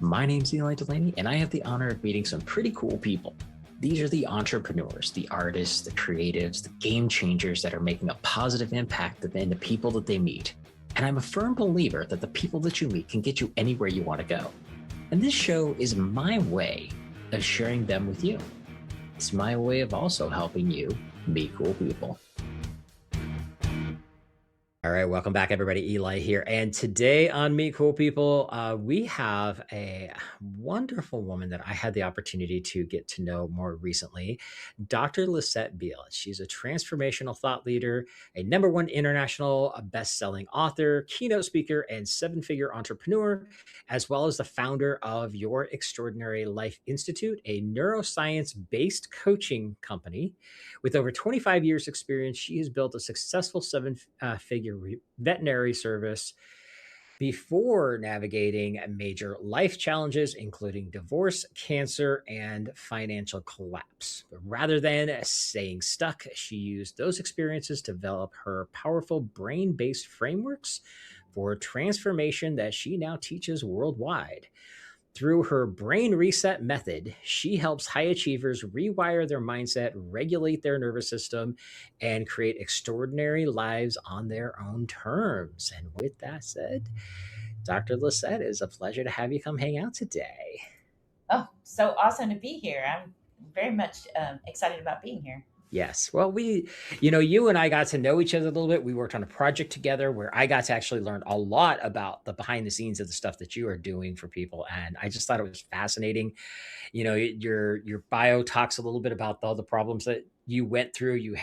My name's Eli Delaney, and I have the honor of meeting some pretty cool people. These are the entrepreneurs, the artists, the creatives, the game changers that are making a positive impact in the people that they meet. And I'm a firm believer that the people that you meet can get you anywhere you want to go. And this show is my way of sharing them with you. It's my way of also helping you meet cool people. All right, welcome back, everybody. Eli here. And today on Meet Cool People, we have a wonderful woman that I had the opportunity to get to know more recently, Dr. Lucette Beall. She's a transformational thought leader, a #1 international best-selling author, keynote speaker, and seven-figure entrepreneur, as well as the founder of Your Extraordinary Life Institute, a neuroscience-based coaching company. With over 25 years experience, she has built a successful seven-figure veterinary service before navigating major life challenges, including divorce, cancer, and financial collapse. But rather than staying stuck, she used those experiences to develop her powerful brain-based frameworks for transformation that she now teaches worldwide. Through her brain reset method, she helps high achievers rewire their mindset, regulate their nervous system, and create extraordinary lives on their own terms. And with that said, Dr. Lucette, it is a pleasure to have you come hang out today. Oh, so awesome to be here. I'm very much excited about being here. Yes. Well, you and I got to know each other a little bit. We worked on a project together where I got to actually learn a lot about the behind the scenes of the stuff that you are doing for people. And I just thought it was fascinating. Your bio talks a little bit about all the problems that you went through.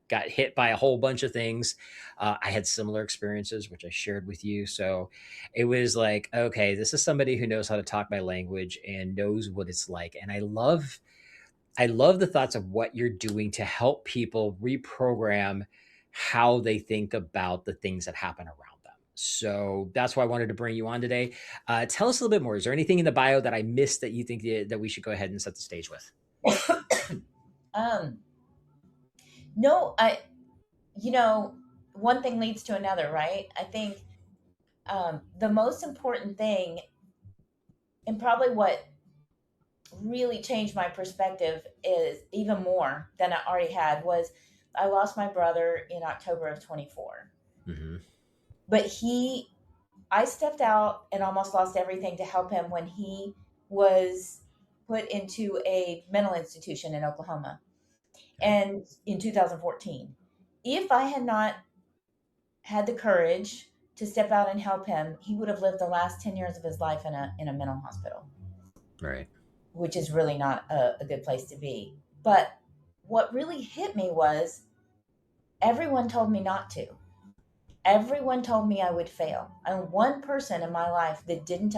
Got hit by a whole bunch of things. I had similar experiences, which I shared with you. So it was like, okay, this is somebody who knows how to talk my language and knows what it's like. And I love the thoughts of what you're doing to help people reprogram how they think about the things that happen around them. So that's why I wanted to bring you on today. Tell us a little bit more. Is there anything in the bio that I missed that you think that we should go ahead and set the stage with? um, no, one thing leads to another, right? I think the most important thing, and probably what really changed my perspective is even more than I already had, was I lost my brother in October of 24. Mm-hmm. But I stepped out and almost lost everything to help him when he was put into a mental institution in Oklahoma and in 2014. If I had not had the courage to step out and help him, he would have lived the last 10 years of his life in a mental hospital, Right. which is really not a good place to be. But what really hit me was everyone told me not to. Everyone told me I would fail. And one person in my life that didn't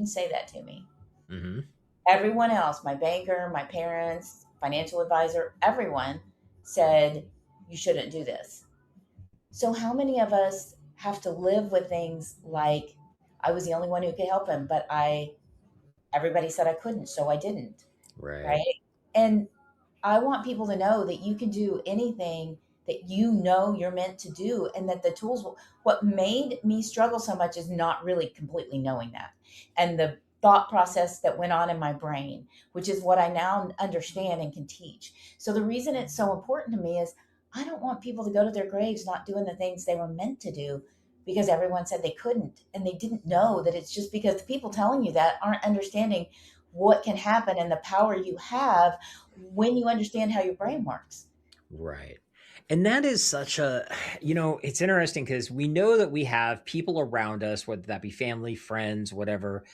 say that to me. Mm-hmm. Everyone else, my banker, my parents, financial advisor, everyone said, you shouldn't do this. So, how many of us have to live with things like I was the only one who could help him, but everybody said I couldn't, so I didn't. Right. Right. And I want people to know that you can do anything that you know you're meant to do, and that the tools will. What made me struggle so much is not really completely knowing that. And the thought process that went on in my brain, which is what I now understand and can teach. So the reason it's so important to me is I don't want people to go to their graves not doing the things they were meant to do because everyone said they couldn't, and they didn't know that it's just because the people telling you that aren't understanding what can happen and the power you have when you understand how your brain works. Right. And that is it's interesting because we know that we have people around us, whether that be family, friends, whatever,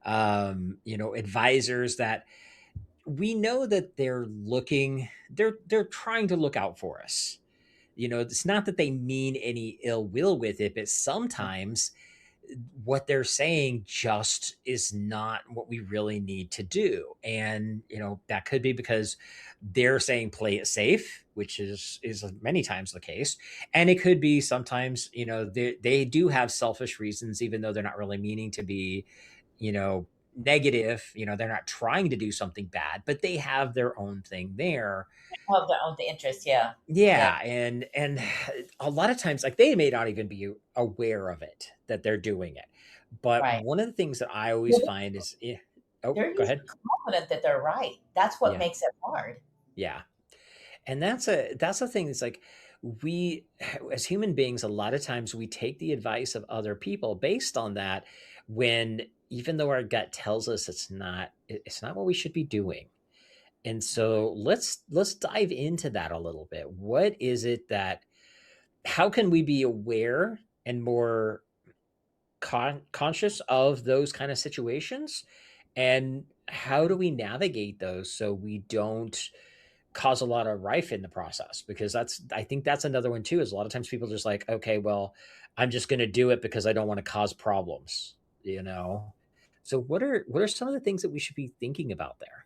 advisors that we know that they're trying to look out for us. It's not that they mean any ill will with it, but sometimes what they're saying just is not what we really need to do. And, that could be because they're saying play it safe, which is many times the case. And it could be sometimes, they do have selfish reasons, even though they're not really meaning to be, you know, negative. They're not trying to do something bad, but they have their own thing there. Of the interest, yeah. Yeah. Yeah, and a lot of times, like, they may not even be aware of it, that they're doing it. But Right. one of the things that I always Well, find is oh, they're go usually ahead. confident that they're right. That's what Yeah. makes it hard. Yeah. And that's the thing. It's like we as human beings, a lot of times we take the advice of other people based on that when even though our gut tells us it's not what we should be doing. And so let's dive into that a little bit. What is it that how can we be aware and more conscious of those kind of situations? And how do we navigate those so we don't cause a lot of rife in the process? Because I think that's another one too, is a lot of times people just like, okay, well, I'm just going to do it because I don't want to cause problems, you know? So what are some of the things that we should be thinking about there?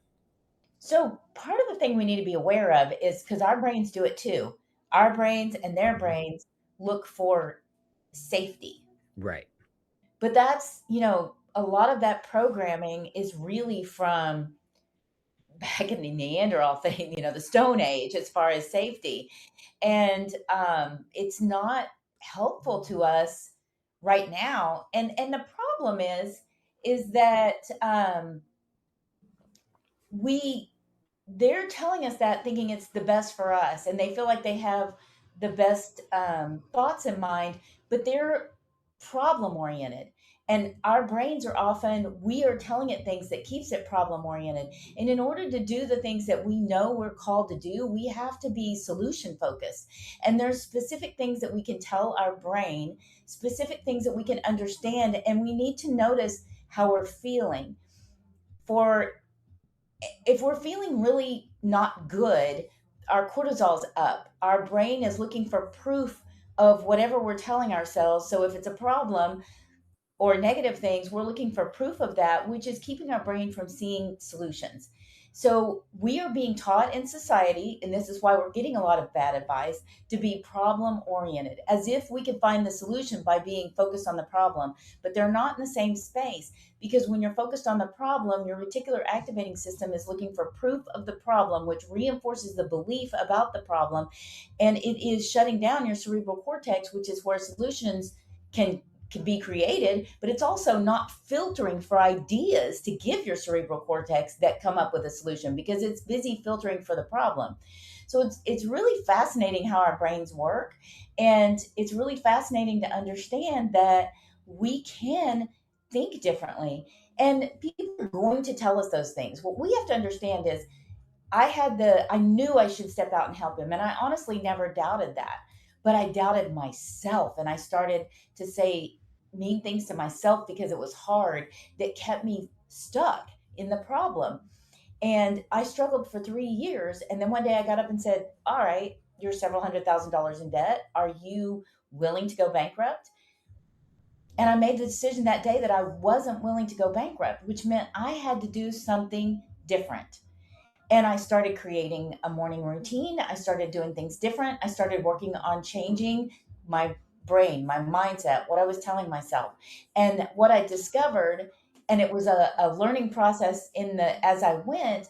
So, part of the thing we need to be aware of is because our brains do it too. Our brains and their Mhm. brains look for safety. Right. But that's, a lot of that programming is really from back in the Neanderthal thing, the Stone Age as far as safety. And it's not helpful to us right now. And the problem is that we they're telling us that thinking it's the best for us, and they feel like they have the best thoughts in mind, but they're problem oriented, and our brains are often we are telling it things that keeps it problem oriented. And in order to do the things that we know we're called to do, we have to be solution focused. And there's specific things that we can tell our brain, specific things that we can understand, and we need to notice how we're feeling. For if we're feeling really not good, our cortisol's up. Our brain is looking for proof of whatever we're telling ourselves. So if it's a problem, or negative things, we're looking for proof of that, which is keeping our brain from seeing solutions. So we are being taught in society, and this is why we're getting a lot of bad advice, to be problem oriented, as if we can find the solution by being focused on the problem. But they're not in the same space, because when you're focused on the problem, your reticular activating system is looking for proof of the problem, which reinforces the belief about the problem. And it is shutting down your cerebral cortex, which is where solutions can be created, but it's also not filtering for ideas to give your cerebral cortex that come up with a solution, because it's busy filtering for the problem. So it's really fascinating how our brains work, and it's really fascinating to understand that we can think differently. And people are going to tell us those things. What we have to understand is I knew I should step out and help him. And I honestly never doubted that. But I doubted myself. And I started to say mean things to myself because it was hard, that kept me stuck in the problem. And I struggled for 3 years. And then one day I got up and said, all right, you're several $100,000 in debt. Are you willing to go bankrupt? And I made the decision that day that I wasn't willing to go bankrupt, which meant I had to do something different. And I started creating a morning routine. I started doing things different. I started working on changing my brain, my mindset, what I was telling myself. And what I discovered, and it was a learning process as I went,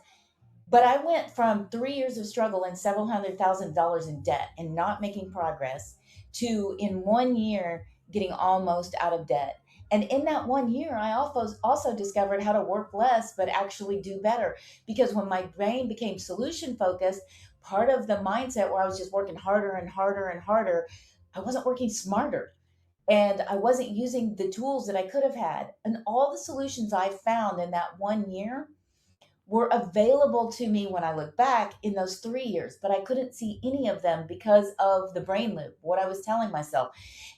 but I went from 3 years of struggle and several $100,000 in debt and not making progress to in 1 year getting almost out of debt. And in that 1 year, I also discovered how to work less, but actually do better. Because when my brain became solution focused, part of the mindset where I was just working harder and harder and harder, I wasn't working smarter. And I wasn't using the tools that I could have had. And all the solutions I found in that 1 year were available to me when I look back in those 3 years, but I couldn't see any of them because of the brain loop, what I was telling myself.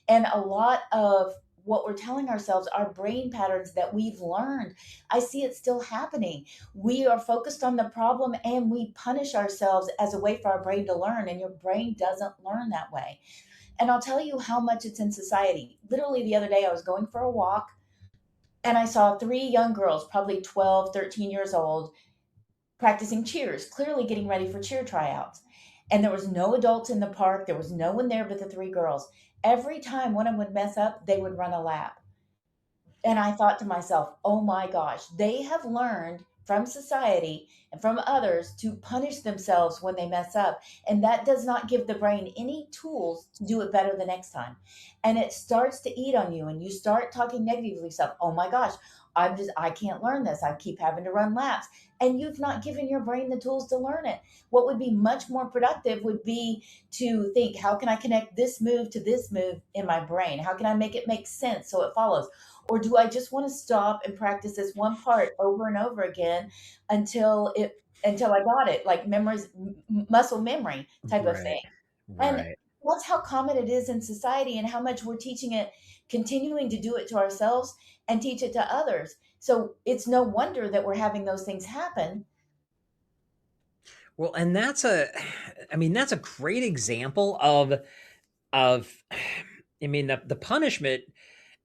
And a lot of what we're telling ourselves are brain patterns that we've learned. I see it still happening. We are focused on the problem and we punish ourselves as a way for our brain to learn, and your brain doesn't learn that way. And I'll tell you how much it's in society. Literally, the other day, I was going for a walk and I saw three young girls, probably 12, 13 years old, practicing cheers, clearly getting ready for cheer tryouts. And there was no adults in the park. There was no one there but the three girls. Every time one of them would mess up, they would run a lap. And I thought to myself, oh my gosh, they have learned from society and from others to punish themselves when they mess up. And that does not give the brain any tools to do it better the next time. And it starts to eat on you, and you start talking negatively to yourself. Oh my gosh, I can't learn this. I keep having to run laps. And you've not given your brain the tools to learn it. What would be much more productive would be to think, how can I connect this move to this move in my brain? How can I make it make sense so it follows? Or do I just want to stop and practice this one part over and over again until I got it, like muscle memory type of Right. thing. And Right. that's how common it is in society, and how much we're teaching it, continuing to do it to ourselves and teach it to others. So it's no wonder that we're having those things happen. Well, and that's a I mean, that's a great example of I mean, the punishment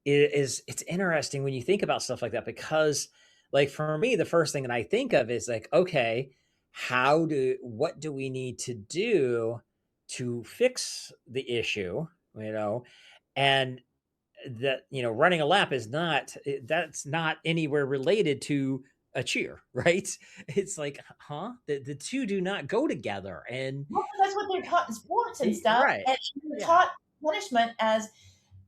is it's interesting when you think about stuff like that because like for me, the first thing that I think of is like, okay, what do we need to do to fix the issue, you know? And that running a lap is not that's not anywhere related to a cheer, right? It's like, huh, the two do not go together. And Well, that's what they're taught in sports and stuff, right, and they're yeah. taught punishment as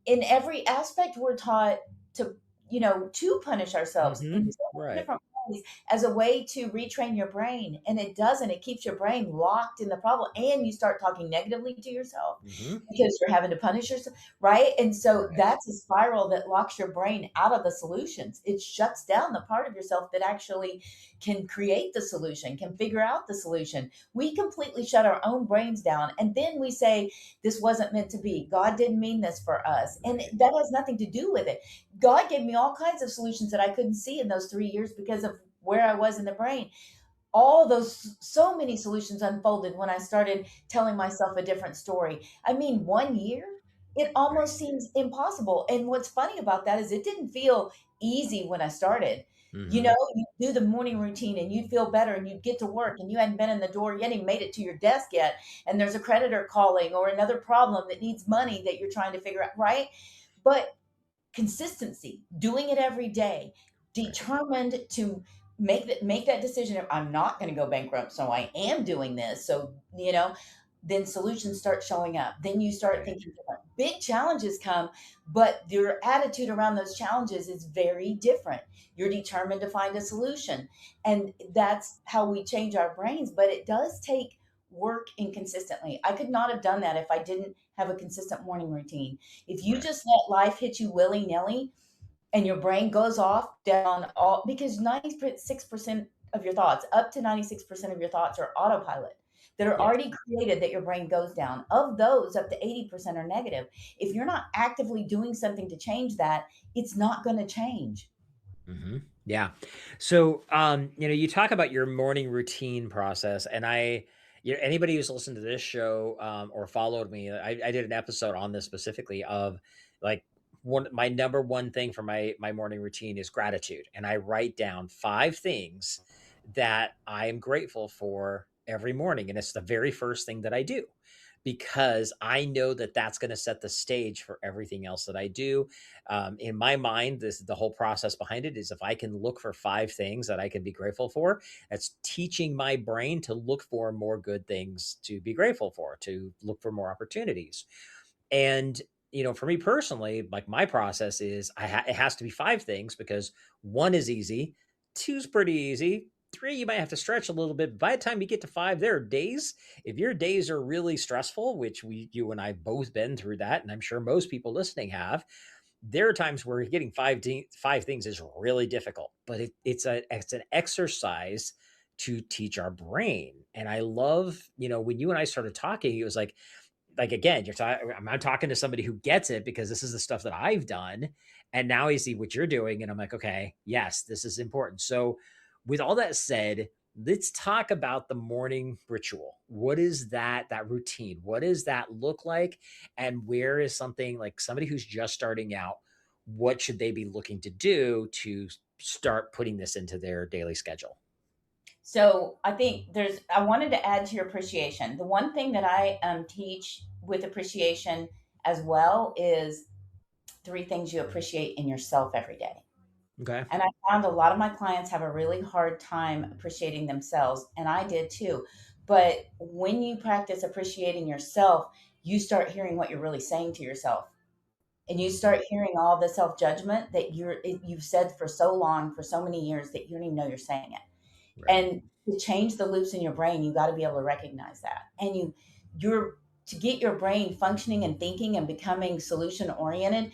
in every aspect. We're taught to, to punish ourselves Hmm. in so many Right. different ways as a way to retrain your brain, and it doesn't. It keeps your brain locked in the problem, and you start talking negatively to yourself Hmm. because you're having to punish yourself, right? And so Right. that's a spiral that locks your brain out of the solutions. It shuts down the part of yourself that actually can create the solution, can figure out the solution. We completely shut our own brains down, and then we say, this wasn't meant to be. God didn't mean this for us. And Right. that has nothing to do with it. God gave me all kinds of solutions that I couldn't see in those 3 years because of where I was in the brain. All those, so many solutions unfolded when I started telling myself a different story. I mean, 1 year, it Right. almost seems impossible. And what's funny about that is it didn't feel easy when I started. Hmm. You do the morning routine and you'd feel better and you'd get to work and you hadn't been in the door, you hadn't even made it to your desk yet. And there's a creditor calling or another problem that needs money that you're trying to figure out, right? But consistency, doing it every day, Right. determined to make that decision of, I'm not going to go bankrupt, so I am doing this. So, then solutions start showing up. Then you start Right. thinking different. Big challenges come, but your attitude around those challenges is very different. You're determined to find a solution. And that's how we change our brains, but it does take work inconsistently. I could not have done that if I didn't have a consistent morning routine. If you Right. just let life hit you willy nilly and your brain goes off down all, because 96% of your thoughts, up to 96% of your thoughts are autopilot that are Yeah. already created that your brain goes down. Of those, up to 80% are negative. If you're not actively doing something to change that, it's not going to change. Hmm. Yeah. So, you talk about your morning routine process, and anybody who's listened to this show or followed me, I did an episode on this specifically of like my number one thing for my morning routine is gratitude, and I write down 5 things that I am grateful for every morning, and it's the very first thing that I do because I know that that's going to set the stage for everything else that I do. In my mind, this the whole process behind it is if I can look for 5 things that I can be grateful for, that's teaching my brain to look for more good things to be grateful for, to look for more opportunities. And for me personally, like my process is it has to be 5 things because one is easy, two's pretty easy. Three, you might have to stretch a little bit. By the time you get to five, there are days. If your days are really stressful, which you and I both been through that, and I'm sure most people listening have, there are times where getting 5 things is really difficult, but it's an exercise to teach our brain. And I love, when you and I started talking, it was like again, I'm talking to somebody who gets it because this is the stuff that I've done, and now I see what you're doing, and I'm like, okay, yes, this is important. So, with all that said, let's talk about the morning ritual. What is that routine? What does that look like? And where is something like somebody who's just starting out? What should they be looking to do to start putting this into their daily schedule? So I wanted to add to your appreciation. The one thing that I teach with appreciation as well is 3 things you appreciate in yourself every day. Okay. And I found a lot of my clients have a really hard time appreciating themselves, and I did too. But when you practice appreciating yourself, you start hearing what you're really saying to yourself. And you Mhm. start hearing all the self-judgment that you've said for so long, for so many years that you don't even know you're saying it. Right. And to change the loops in your brain, you got to be able to recognize that. And you're to get your brain functioning and thinking and becoming solution oriented,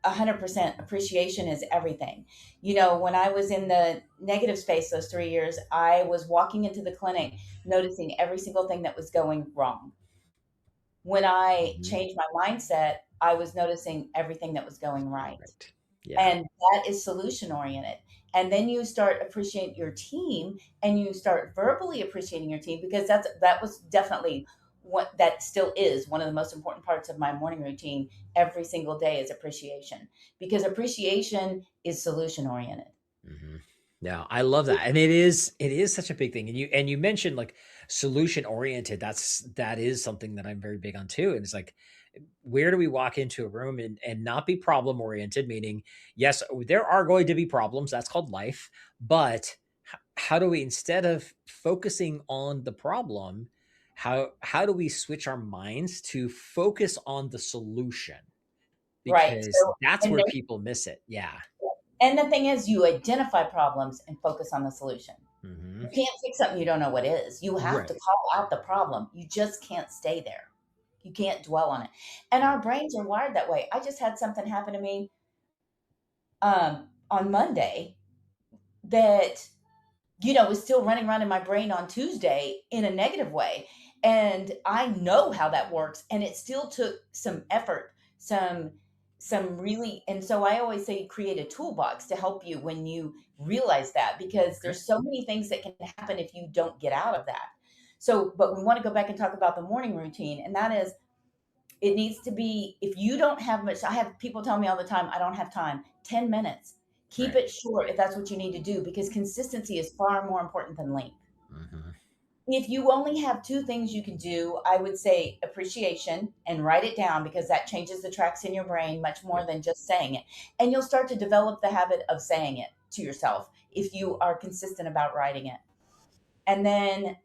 100% appreciation is everything. When I was in the negative space those 3 years, I was walking into the clinic noticing every single thing that was going wrong. When I Mhm. changed my mindset, I was noticing everything that was going right. Right. Yeah. And that is solution oriented. And then you start appreciating your team, and you start verbally appreciating your team, because that was definitely what that still is one of the most important parts of my morning routine every single day is appreciation, because appreciation is solution oriented. Mhm. No, I love that. And it is such a big thing. And you mentioned like solution oriented. That is something that I'm very big on too. And it's like, where do we walk into a room and not be problem oriented? Meaning, yes, there are going to be problems. That's called life. But how do we, instead of focusing on the problem, how do we switch our minds to focus on the solution? Right. Because So, that's and where then, people miss it. Yeah. and the thing is, you identify problems and focus on the solution. Hmm. You can't fix something you don't know what is. You have to Right. call out the problem. You just can't stay there. You can't dwell on it. And Right. our brains are wired that way. I just had something happen to me on Monday that, was still running around in my brain on Tuesday in a negative way. And I know how that works. And it still took some effort, some really, and so I always say create a toolbox to help you when you realize that, because Okay. there's so many things that can happen if you don't get out of that. So, but we want to go back and talk about the morning routine, and that is, it needs to be, if you don't have much, I have people tell me all the time, I don't have time. 10 minutes. Keep Right. it short if that's what you need to do, because consistency is far more important than length. Mhm. If you only have two things you can do, I would say appreciation and write it down, because that changes the tracks in your brain much more Yep. than just saying it. And you'll start to develop the habit of saying it to yourself if you are consistent about writing it. And then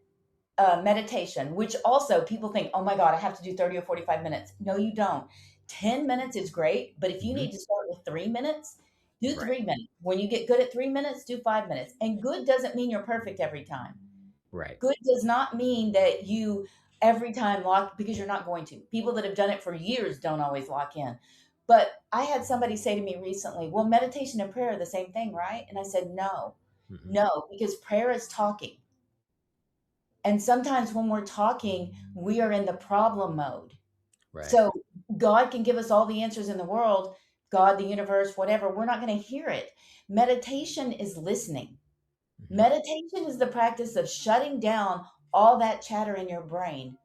meditation, which also people think, oh my God, I have to do 30 or 45 minutes. No, you don't. 10 minutes is great. But if you Mhm. need to start with 3 minutes, do Right. 3 minutes. When you get good at 3 minutes, do 5 minutes. And good doesn't mean you're perfect every time. Right. Good does not mean that you every time lock, because you're not going to. People that have done it for years don't always lock in. But I had somebody say to me recently, well, meditation and prayer are the same thing, right? And I said, no, Mhm. no, because prayer is talking. And sometimes when we're talking, we are in the problem mode. Right. So God can give us all the answers in the world, God, the universe, whatever, we're not going to hear it. Meditation is listening. Mhm. Meditation is the practice of shutting down all that chatter in your brain.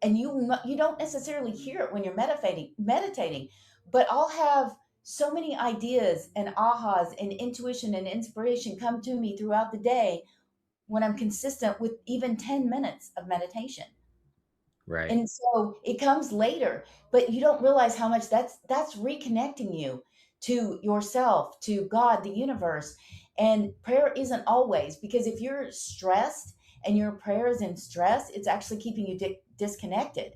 And you don't necessarily hear it when you're meditating, but I'll have so many ideas and ahas and intuition and inspiration come to me throughout the day when I'm consistent with even 10 minutes of meditation. Right. And so it comes later, but you don't realize how much that's reconnecting you to yourself, to God, the universe. And prayer isn't always, because if you're stressed and your prayer is in stress, it's actually keeping you disconnected,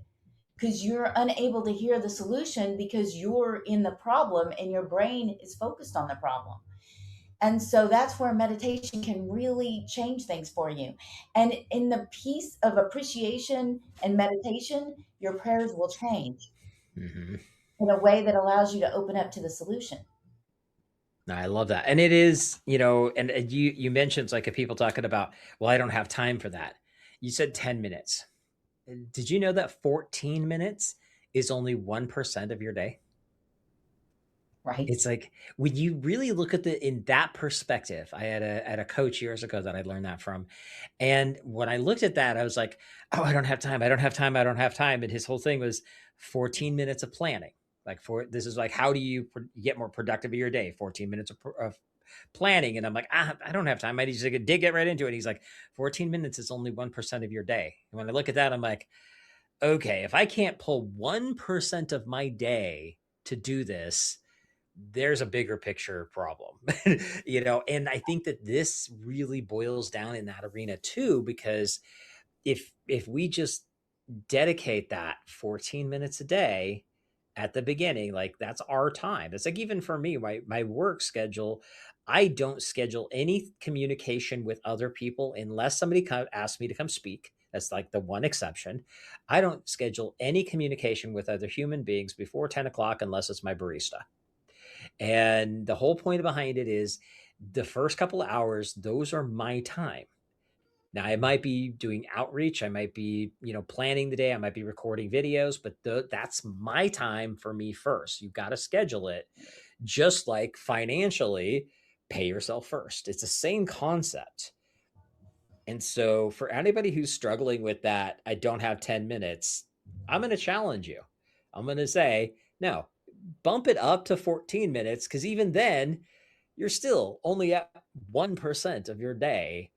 because you're unable to hear the solution because you're in the problem and your brain is focused on the problem. And so that's where meditation can really change things for you. And in the piece of appreciation and meditation, your prayers will change Mhm. in a way that allows you to open up to the solution. No, I love that. And it is, and you mentioned like if people talking about, well, I don't have time for that. You said 10 minutes. Did you know that 14 minutes is only 1% of your day? Right? It's like when you really look at the in that perspective. I had a coach years ago that I learned that from. And when I looked at that, I was like, "Oh, I don't have time. I don't have time. I don't have time." And his whole thing was 14 minutes of planning. Like for this is like how do you get more productive of your day? 14 minutes of planning. And I'm like, I don't have time. I just like, dig get right into it. He's like, 14 minutes is only 1% of your day. And when I look at that, I'm like, okay, if I can't pull 1% of my day to do this, there's a bigger picture problem. And I think that this really boils down in that arena too, because if we just dedicate that 14 minutes a day at the beginning, like that's our time. It's like, even for me, my work schedule, I don't schedule any communication with other people unless somebody asks me to come speak. That's like the one exception. I don't schedule any communication with other human beings before 10 o'clock unless it's my barista. And the whole point behind it is the first couple of hours, those are my time. Now, I might be doing outreach, I might be, planning the day, I might be recording videos, but that's my time for me first. You've got to schedule it, just like financially, pay yourself first. It's the same concept. And so, for anybody who's struggling with that, I don't have 10 minutes, I'm going to challenge you. I'm going to say, no, bump it up to 14 minutes, because even then, you're still only at 1% of your day.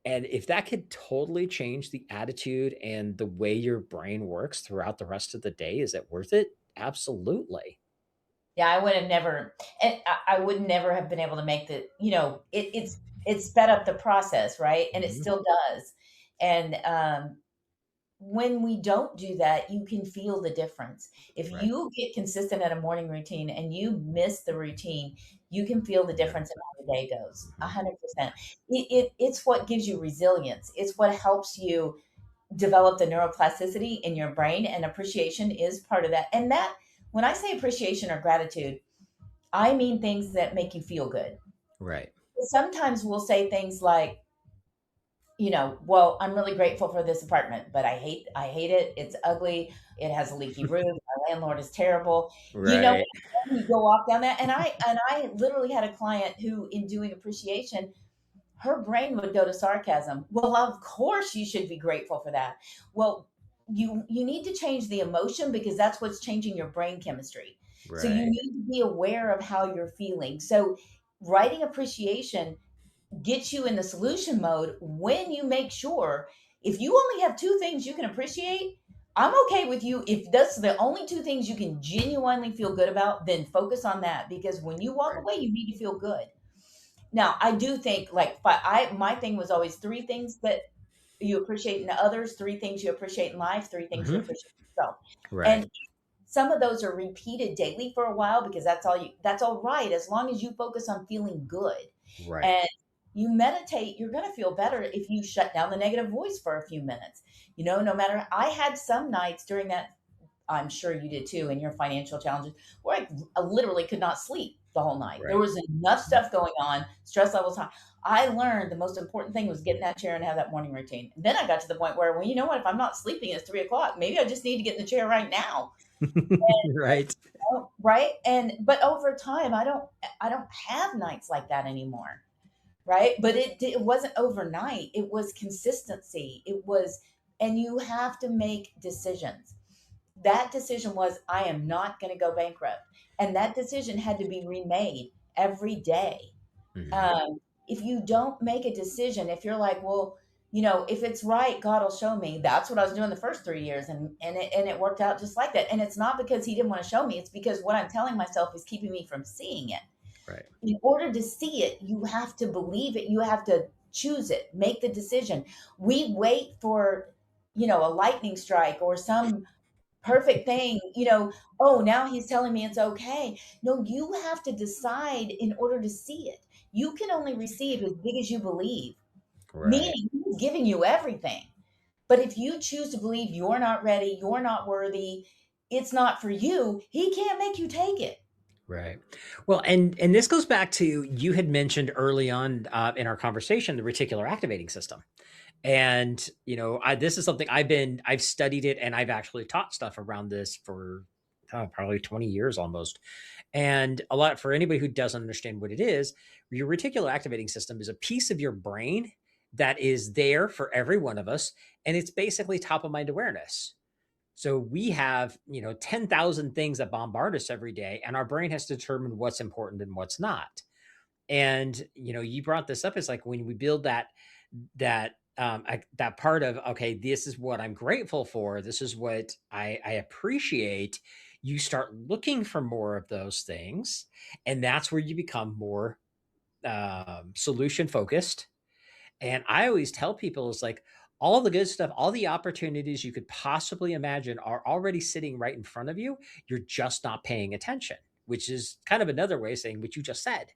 And if that could totally change the attitude and the way your brain works throughout the rest of the day, is it worth it? Absolutely. Yeah, I would have never, and I would never have been able to make it sped up the process, right? And it Mhm. still does. And when we don't do that, you can feel the difference. If Right. you get consistent at a morning routine and you miss the routine, you can feel the Yeah. difference in how the day goes. A Mhm. 100%. It's what gives you resilience. It's what helps you develop the neuroplasticity in your brain, and appreciation is part of that. And that, when I say appreciation or gratitude, I mean things that make you feel good. Right. Sometimes we'll say things like, well, I'm really grateful for this apartment, but I hate it. It's ugly. It has a leaky roof. My landlord is terrible. Right. You go off down that. And I literally had a client who, in doing appreciation, her brain would go to sarcasm. Well, of course you should be grateful for that. Well, you need to change the emotion, because that's what's changing your brain chemistry. So you Right. need to be aware of how you're feeling. So writing appreciation gets you in the solution mode when you make sure, if you only have two things you can appreciate, I'm okay with you. If that's the only two things you can genuinely feel good about, then focus on that, because when you walk Right. away, you need to feel good. Now, I do think, like, but I my thing was always three things that you appreciate in others, three things you appreciate in life, three things you Mhm. appreciate in yourself. Right. And some of those are repeated daily for a while, because that's all right, as long as you focus on feeling good. Right. And you meditate, you're going to feel better if you shut down the negative voice for a few minutes. No matter, I had some nights during that, I'm sure you did too, in your financial challenges, where I literally could not sleep the whole night. There Right. was enough stuff going on, stress levels high. I learned the most important thing was get in that chair and have that morning routine. And then I got to the point where, well, you know what? If I'm not sleeping, it's 3 o'clock. Maybe I just need to get in the chair right now. Right. Oh, right. But over time, I don't have nights like that anymore. Right. But it wasn't overnight. It was consistency. And you have to make decisions. That decision was, I am not going to go bankrupt. And that decision had to be remade every day. Mhm. If you don't make a decision, if you're like, well, if it's right, God will show me. That's what I was doing the first 3 years, and it worked out just like that. And it's not because He didn't want to show me; it's because what I'm telling myself is keeping me from seeing it. Right. In order to see it, you have to believe it. You have to choose it. Make the decision. We wait for, a lightning strike or some perfect thing, oh, now he's telling me it's okay. No, you have to decide in order to see it. You can only receive as big as you believe, Right. meaning he's giving you everything. But if you choose to believe you're not ready, you're not worthy, it's not for you, he can't make you take it. Right. Well, and this goes back to, you had mentioned early on in our conversation, the reticular activating system. And this is something I've studied it, and I've actually taught stuff around this for probably 20 years almost. And a lot, for anybody who doesn't understand what it is, your reticular activating system is a piece of your brain that is there for every one of us, and it's basically top of mind awareness. So we have, 10,000 things that bombard us every day, and our brain has to determine what's important and what's not. And you brought this up. It's like when we build that part of, okay, this is what I'm grateful for, this is what I appreciate. you start looking for more of those things. And that's where you become more solution focused. And I always tell people is like all the good stuff, all the opportunities you could possibly imagine are already sitting right in front of you. You're just not paying attention, which is kind of another way of saying what you just said.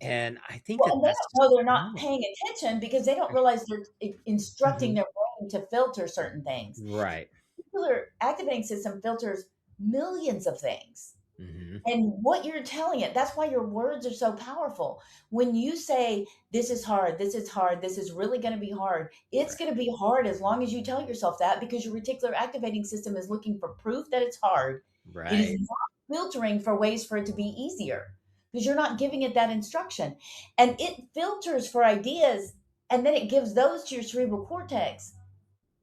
And I think Well, that and they that's don't know they're not phenomenal. paying attention because they don't realize they're instructing Mhm. their brain to filter certain things. Right. Reticular activating system filters millions of things. Mhm. And what you're telling it, that's why your words are so powerful. When you say, this is hard, this is hard, this is really going to be hard, it's Right. going to be hard as long as you tell yourself that because your reticular activating system is looking for proof that it's hard. It is Right. not filtering for ways for it to be easier because you're not giving it that instruction. And it filters for ideas and then it gives those to your cerebral cortex,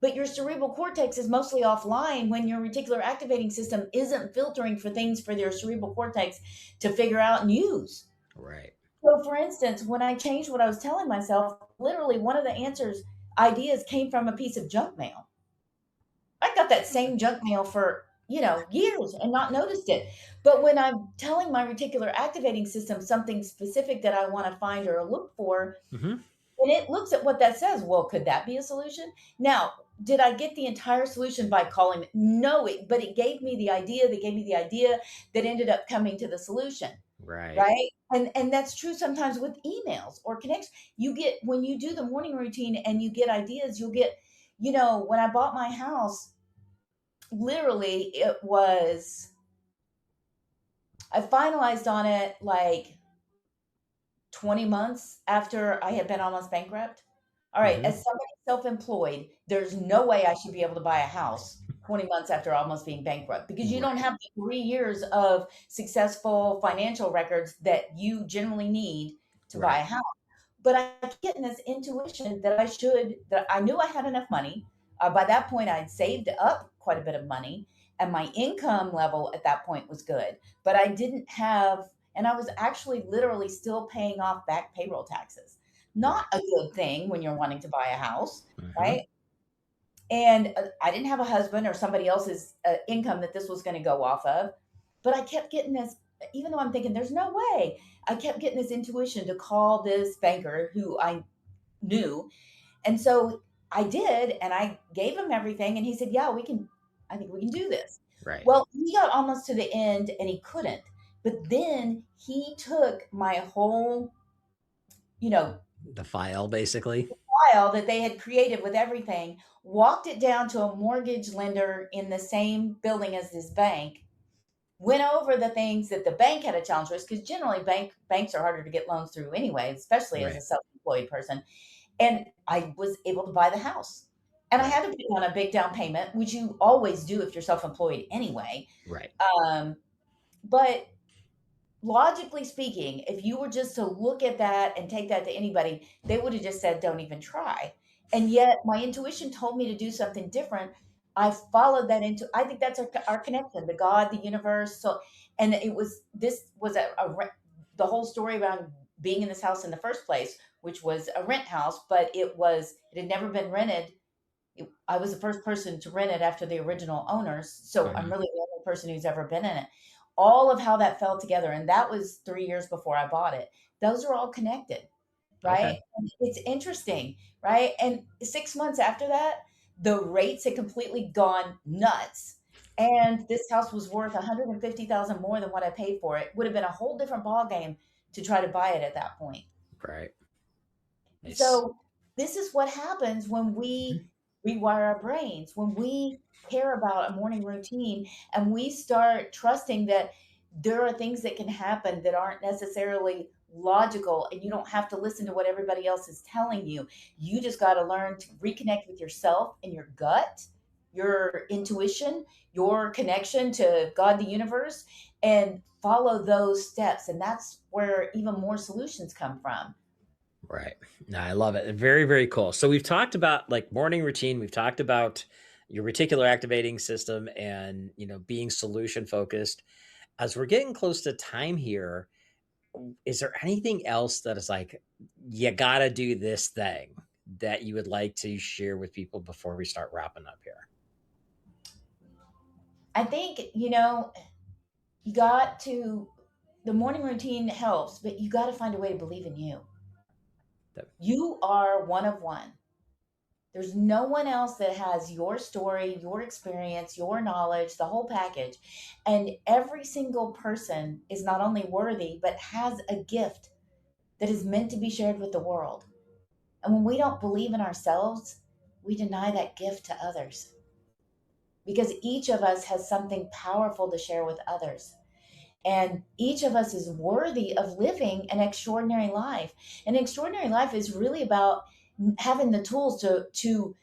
but your cerebral cortex is mostly offline when your reticular activating system isn't filtering for things for your cerebral cortex to figure out and use. Right. So, for instance, when I changed what I was telling myself, literally one of the answers, ideas came from a piece of junk mail. I got that same junk mail for, years and not noticed it. But when I'm telling my reticular activating system something specific that I want to find or look for, Mhm. and it looks at what that says. Well, could that be a solution? Now, did I get the entire solution by calling? No, but it gave me the idea. They gave me the idea that ended up coming to the solution, Right. right? And that's true sometimes with emails or connections. You get when you do the morning routine and you get ideas, you'll get, when I bought my house, literally it was I finalized on it like 20 months after I had been almost bankrupt. All right, Mhm. as somebody self-employed, there's no way I should be able to buy a house 20 months after almost being bankrupt because you don't Right. have the 3 years of successful financial records that you generally need to buy Right. a house. But I kept getting this intuition that I knew I had enough money. By that point, I'd saved up quite a bit of money, and my income level at that point was good. But I didn't have, and I was actually literally still paying off back payroll taxes. Not Right. a good thing when you're wanting to buy a house, Mhm. right? And I didn't have a husband or somebody else's income that this was going to go off of. But I kept getting this, even though I'm thinking there's no way, I kept getting this intuition to call this banker who I knew. And so I did, and I gave him everything. And he said, yeah, I think we can do this. Right. Well, he got almost to the end and he couldn't. But then he took my whole, you know, The file basically. file that they had created with everything, walked it down to a mortgage lender in the same building as this bank, went over the things that the bank had a challenge with, because generally banks are harder to get loans through anyway, especially as a Right. self-employed person. And I was able to buy the house. And I Right. had to put on a big down payment, which you always do if you're self-employed anyway. Right. Um, but logically speaking, if you were just to look at that and take that to anybody, they would have just said, don't even try. And yet my intuition told me to do something different. I followed that into, I think that's our connection to God, the universe. So, and this was the whole story around being in this house in the first place, which was a rent house, but it had never been rented. I was the first person to rent it after the original owners. So I'm Mhm. really the only person who's ever been in it. All of how that fell together. And that was 3 years before I bought it. Those are all connected, Okay. right? And it's interesting, right? And 6 months after that, the rates had completely gone nuts. And this house was worth 150,000 more than what I paid for it. Would have been a whole different ball game to try to buy it at that point. Right. Nice. So this is what happens when Mhm. we rewire our brains, when we care about a morning routine and we start trusting that there are things that can happen that aren't necessarily logical and you don't have to listen to what everybody else is telling you. You just got to learn to reconnect with yourself and your gut, your intuition, your connection to God, the universe, and follow those steps. And that's where even more solutions come from. Right. No, I love it. Very, very cool. So we've talked about like morning routine. We've talked about your reticular activating system and, being solution focused. As we're getting close to time here, is there anything else that is like, you got to do this thing that you would like to share with people before we start wrapping up here? I think, you got to, the morning routine helps, but you got to find a way to believe in you. That- You are one of one. There's no one else that has your story, your experience, your knowledge, the whole package. And every single person is not only worthy, but has a gift that is meant to be shared with the world. And when we don't believe in ourselves, we deny that gift to others because each of us has something powerful to share with others. And each of us is worthy of living an extraordinary life. An extraordinary life is really about having the tools to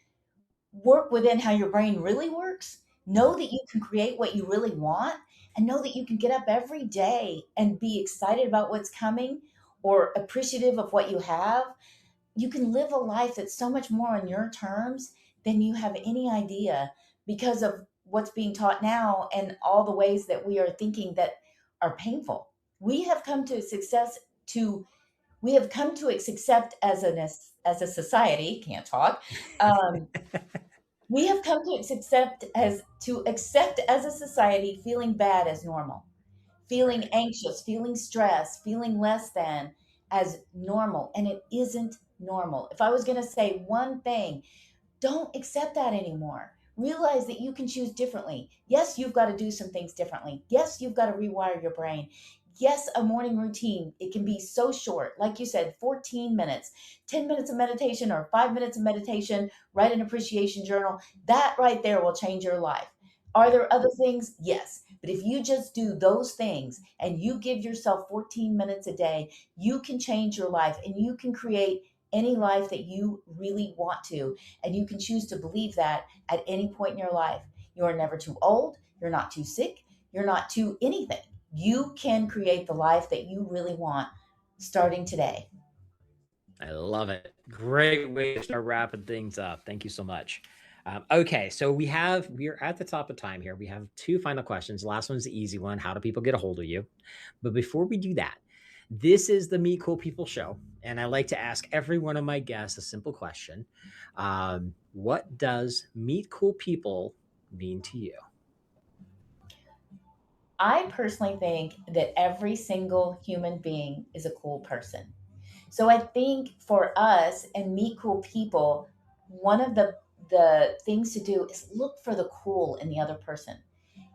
work within how your brain really works, know that you can create what you really want, and know that you can get up every day and be excited about what's coming or appreciative of what you have. You can live a life that's so much more on your terms than you have any idea because of what's being taught now and all the ways that we are thinking that are painful. We have come to success to we have come to accept as a society, can't talk, um, we have come to accept as a society feeling bad as normal, feeling Right. anxious, feeling stressed, feeling less than as normal, and it isn't normal. If I was going to say one thing, don't accept that anymore. Realize that you can choose differently. Yes, you've got to do some things differently. Yes, you've got to rewire your brain. Yes, a morning routine, it can be so short. Like you said, 14 minutes, 10 minutes of meditation or 5 minutes of meditation, write an appreciation journal. That right there will change your life. Are Yeah. there other things? Yes. But if you just do those things and you give yourself 14 minutes a day, you can change your life and you can create any life that you really want to. And you can choose to believe that at any point in your life. You are never too old. You're not too sick. You're not too anything. You can create the life that you really want starting today. I love it. Great way to start wrapping things up. Thank you so much. Okay, so we're at the top of time here. We have two final questions. The last one's the easy one. How do people get a hold of you? But before we do that, this is the Meet Cool People show, and I like to ask every one of my guests a simple question: What does Meet Cool People mean to you? I personally think that every single human being is a cool person. So I think for us and meet cool people, one of the things to do is look for the cool in the other person.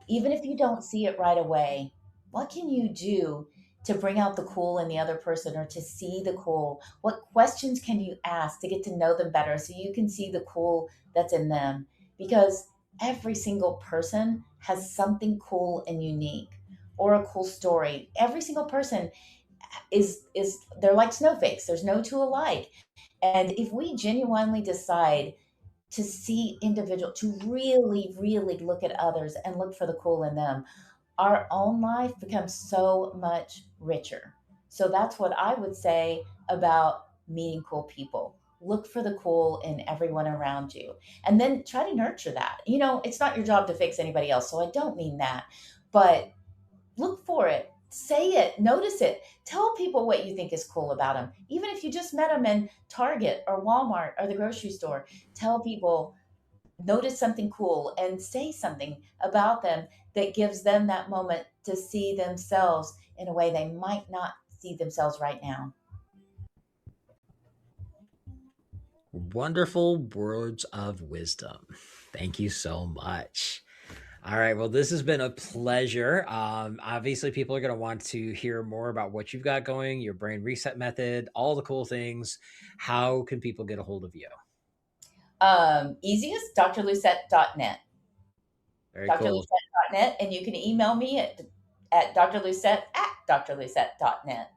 Even if you don't see it right away, what can you do to bring out the cool in the other person or to see the cool? What questions can you ask to get to know them better so you can see the cool that's in them? Because every single person has something cool and unique or a cool story. Every single person is they're like snowflakes. There's no two alike. And if we genuinely decide to see individual to really really look at others and look for the cool in them, our own life becomes so much richer. So that's what I would say about meeting cool people. Look for the cool in everyone around you and then try to nurture that. It's not your job to fix anybody else, so I don't mean that, but look for it, say it, notice it, tell people what you think is cool about them. Even if you just met them in Target or Walmart or the grocery store, tell people, notice something cool and say something about them that gives them that moment to see themselves in a way they might not see themselves right now. Wonderful words of wisdom. Thank you so much. All right. Well, this has been a pleasure. Obviously, people are going to want to hear more about what you've got going, your brain reset method, all the cool things. How can people get a hold of you? Easiest, drlucette.net. Very cool. drlucette.net, and you can email me at drlucette@drlucette.net.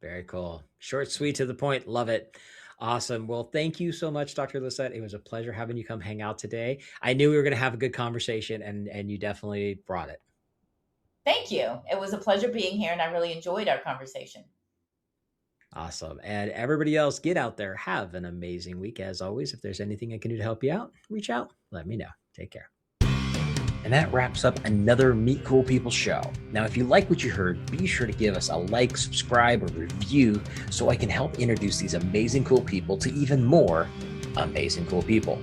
Very cool. Short, sweet, to the point. Love it. Awesome. Well, thank you so much, Dr. Lisette. It was a pleasure having you come hang out today. I knew we were going to have a good conversation, and you definitely brought it. Thank you. It was a pleasure being here, and I really enjoyed our conversation. Awesome. And everybody else, get out there. Have an amazing week. As always, if there's anything I can do to help you out, reach out. Let me know. Take care. And that wraps up another Meet Cool People show. Now, if you like what you heard, be sure to give us a like, subscribe, or review so I can help introduce these amazing cool people to even more amazing, cool people.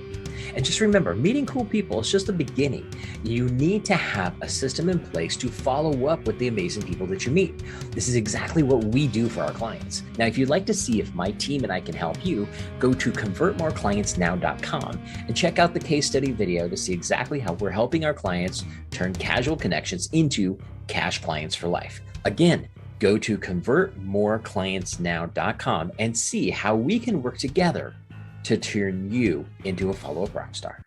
And just remember, meeting cool people is just the beginning. You need to have a system in place to follow up with the amazing people that you meet. This is exactly what we do for our clients. Now, if you'd like to see if my team and I can help you, go to convertmoreclientsnow.com and check out the case study video to see exactly how we're helping our clients turn casual connections into cash clients for life. Again, go to convertmoreclientsnow.com and see how we can work together to turn you into a follow-up rock star.